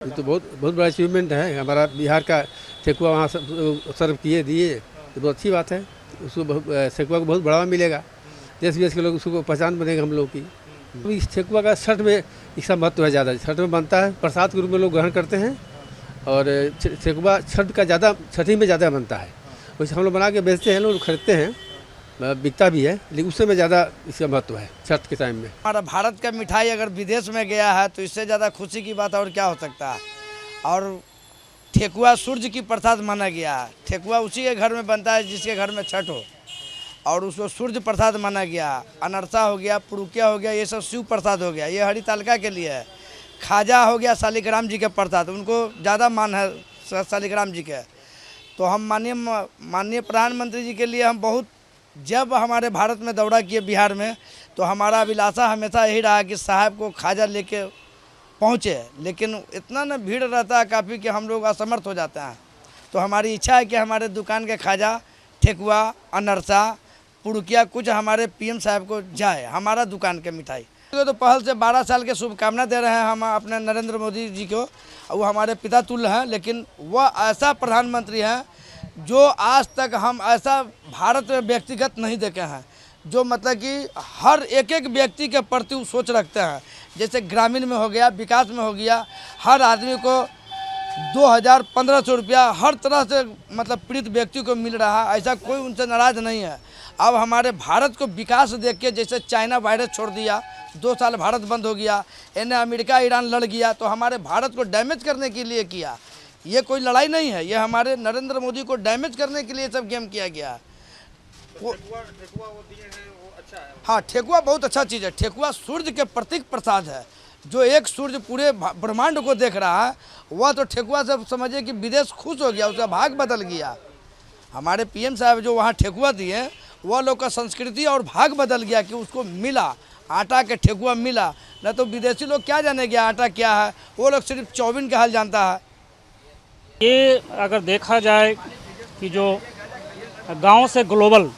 ये तो बहुत बहुत बड़ा अचीवमेंट है हमारा बिहार का। ठेकुआ वहाँ सर्व किए दिए तो बहुत अच्छी बात है। उसको ठेकुआ को बहुत बढ़ावा मिलेगा, देश विदेश के लोग उसको पहचान बनेगा हम लोग की। तो इस ठेकुआ का छठ में इसका महत्व है ज़्यादा। छठ में बनता है, प्रसाद के रूप में लोग ग्रहण करते हैं और ठेकुआ छठ का ज़्यादा, छठी में ज़्यादा बनता है। वैसे हम लोग बना के बेचते हैं, लोग खरीदते हैं, बिकता भी है, लेकिन उससे में ज़्यादा इसका महत्व है छठ के टाइम में। हमारा भारत का मिठाई अगर विदेश में गया है तो इससे ज़्यादा खुशी की बात और क्या हो सकता है। और ठेकुआ सूर्य की प्रसाद माना गया है। ठेकुआ उसी के घर में बनता है जिसके घर में छठ हो, और उसको सूर्य प्रसाद माना गया। अनरसा हो गया, पुरुकिया हो गया, ये सब शिव प्रसाद हो गया, ये हरी तालिका के लिए है। खाजा हो गया शालिग्राम जी के प्रसाद, उनको ज़्यादा मान है शालिग्राम जी के। तो हम माननीय प्रधानमंत्री जी के लिए हम बहुत, जब हमारे भारत में दौरा किए बिहार में, तो हमारा अभिलाषा हमेशा यही रहा कि साहब को खाजा लेके पहुँचे, लेकिन इतना न भीड़ रहता है काफ़ी कि हम लोग असमर्थ हो जाते हैं। तो हमारी इच्छा है कि हमारे दुकान के खाजा, ठेकुआ, अनरसा, पुरुकिया कुछ हमारे पीएम साहब को जाए, हमारा दुकान के मिठाई। तो पहल से 12 साल के शुभकामना दे रहे हैं हम अपने नरेंद्र मोदी जी को। वो हमारे पिता तुल्य हैं, लेकिन वह ऐसा प्रधानमंत्री हैं जो आज तक हम ऐसा भारत में व्यक्तिगत नहीं देखे हैं, जो मतलब कि हर एक व्यक्ति के प्रति वो सोच रखते हैं। जैसे ग्रामीण में हो गया, विकास में हो गया, हर आदमी को 2000-1500 रुपया हर तरह से मतलब पीड़ित व्यक्ति को मिल रहा है। ऐसा कोई उनसे नाराज़ नहीं है। अब हमारे भारत को विकास देख के, जैसे चाइना वायरस छोड़ दिया, 2 साल भारत बंद हो गया, इन्हें अमेरिका ईरान लड़ गया, तो हमारे भारत को डैमेज करने के लिए किया। ये कोई लड़ाई नहीं है, ये हमारे नरेंद्र मोदी को डैमेज करने के लिए सब गेम किया गया है। हाँ, ठेकुआ बहुत अच्छा चीज़ है। ठेकुआ सूर्य के प्रतीक प्रसाद है। जो एक सूर्य पूरे ब्रह्मांड को देख रहा है, वह तो ठेकुआ से समझिए कि विदेश खुश हो गया, उसका भाग बदल गया। हमारे पीएम साहब जो वहाँ ठेकुआ दिए, वह लोग का संस्कृति और भाग बदल गया कि उसको मिला, आटा के ठेकुआ मिला। न तो विदेशी लोग क्या जानेंगे आटा क्या है, वो लोग सिर्फ चौबिन का हाल जानता है। ये अगर देखा जाए कि जो गांव से ग्लोबल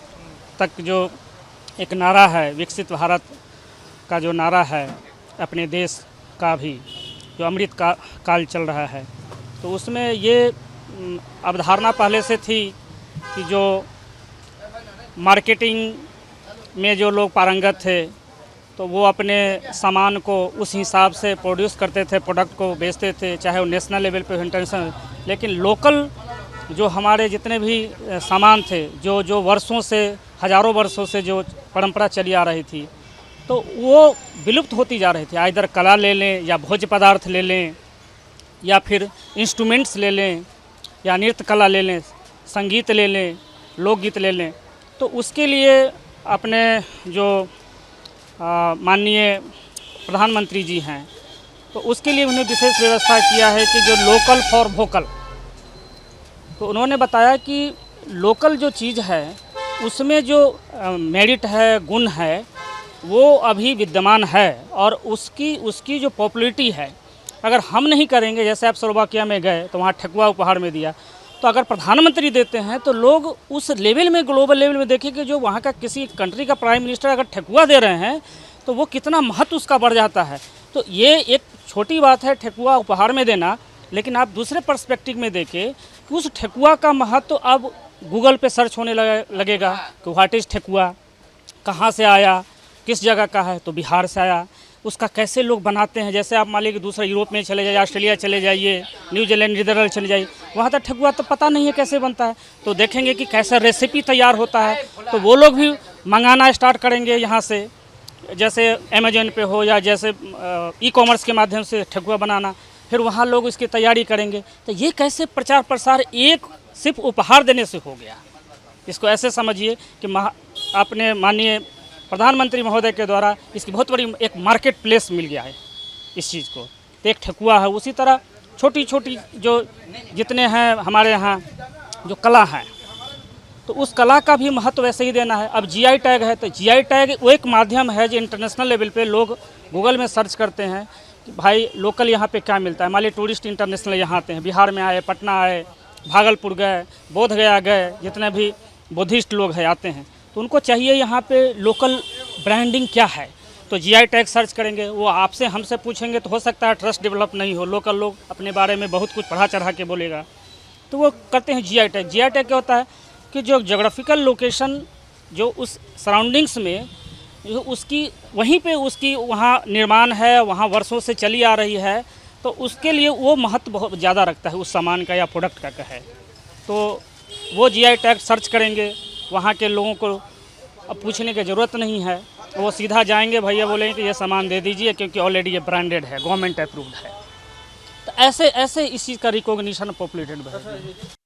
तक जो एक नारा है, विकसित भारत का जो नारा है अपने देश का भी, जो अमृत काल चल रहा है, तो उसमें ये अवधारणा पहले से थी कि जो मार्केटिंग में जो लोग पारंगत थे, तो वो अपने सामान को उस हिसाब से प्रोड्यूस करते थे, प्रोडक्ट को बेचते थे, चाहे वो नेशनल लेवल पे हो, इंटरनेशनल। लेकिन लोकल जो हमारे जितने भी सामान थे, जो वर्षों से, हज़ारों वर्षों से जो परंपरा चली आ रही थी, तो वो विलुप्त होती जा रही थी। इधर कला ले लें, या भोज्य पदार्थ ले लें, या फिर इंस्ट्रूमेंट्स ले लें, या नृत्य कला ले लें, संगीत ले लें, लोकगीत ले लें। तो उसके लिए अपने जो माननीय प्रधानमंत्री जी हैं, तो उसके लिए उन्होंने विशेष व्यवस्था किया है कि जो लोकल फॉर वोकल। तो उन्होंने बताया कि लोकल जो चीज़ है उसमें जो मेरिट है, गुण है, वो अभी विद्यमान है, और उसकी जो पॉपुलैरिटी है, अगर हम नहीं करेंगे, जैसे आप स्लोवाकिया में गए तो वहाँ ठेकुआ उपहार में दिया, तो अगर प्रधानमंत्री देते हैं तो लोग उस लेवल में, ग्लोबल लेवल में देखें कि जो वहाँ का किसी कंट्री का प्राइम मिनिस्टर अगर ठेकुआ दे रहे हैं तो वो कितना महत्व उसका बढ़ जाता है। तो ये एक छोटी बात है ठेकुआ उपहार में देना, लेकिन आप दूसरे पर्सपेक्टिव में देखें कि उस ठेकुआ का महत्व अब गूगल पे सर्च होने लगेगा कि व्हाट इज़ ठेकुआ, कहाँ से आया, किस जगह का है, तो बिहार से आया। उसका कैसे लोग बनाते हैं, जैसे आप मान लीजिए कि दूसरा यूरोप में चले जाइए, ऑस्ट्रेलिया चले जाइए, न्यूजीलैंड, नीदरलैंड चले जाइए, वहाँ तक ठेकुआ तो पता नहीं है कैसे बनता है। तो देखेंगे कि कैसा रेसिपी तैयार होता है, तो वो लोग भी मंगाना स्टार्ट करेंगे यहाँ से, जैसे अमेजन पे हो, या जैसे ई-कॉमर्स के माध्यम से ठेकुआ बनाना, फिर वहाँ लोग इसकी तैयारी करेंगे। तो ये कैसे प्रचार प्रसार एक सिर्फ उपहार देने से हो गया। इसको ऐसे समझिए कि अपने माननीय प्रधानमंत्री महोदय के द्वारा इसकी बहुत बड़ी एक मार्केट प्लेस मिल गया है इस चीज़ को। तो एक ठेकुआ है, उसी तरह छोटी छोटी जो जितने हैं हमारे यहाँ जो कला है, तो उस कला का भी महत्व वैसे ही देना है। अब जीआई टैग है, तो जीआई टैग वो एक माध्यम है जो इंटरनेशनल लेवल पे लोग गूगल में सर्च करते हैं कि भाई लोकल यहाँ पे क्या मिलता है। मान लीजिए टूरिस्ट इंटरनेशनल यहाँ आते हैं, बिहार में आए, पटना आए, भागलपुर गए, बोध गया गए, जितने भी बुद्धिस्ट लोग हैं आते हैं, तो उनको चाहिए यहाँ पे लोकल ब्रांडिंग क्या है। तो जीआई टैग सर्च करेंगे, वो आपसे हमसे पूछेंगे तो हो सकता है ट्रस्ट डेवलप नहीं हो, लोकल लोग अपने बारे में बहुत कुछ बढ़ा चढ़ा के बोलेगा, तो वो करते हैं जीआई टैग। जीआई टैग क्या होता है कि जो जोग्राफिकल लोकेशन जो उस सराउंडिंग्स में जो उसकी वहीं पे उसकी वहाँ निर्माण है, वहाँ वर्षों से चली आ रही है, तो उसके लिए वो महत्व बहुत ज़्यादा रखता है उस सामान का या प्रोडक्ट का कहे तो वो जीआई टैग सर्च करेंगे। वहाँ के लोगों को अब पूछने की ज़रूरत नहीं है, वो सीधा जाएंगे, भैया बोलेंगे कि ये सामान दे दीजिए क्योंकि ऑलरेडी ये ब्रांडेड है, गवर्नमेंट अप्रूव्ड है। तो ऐसे ऐसे इस चीज़ का रिकॉग्निशन पॉपुलेटेड है।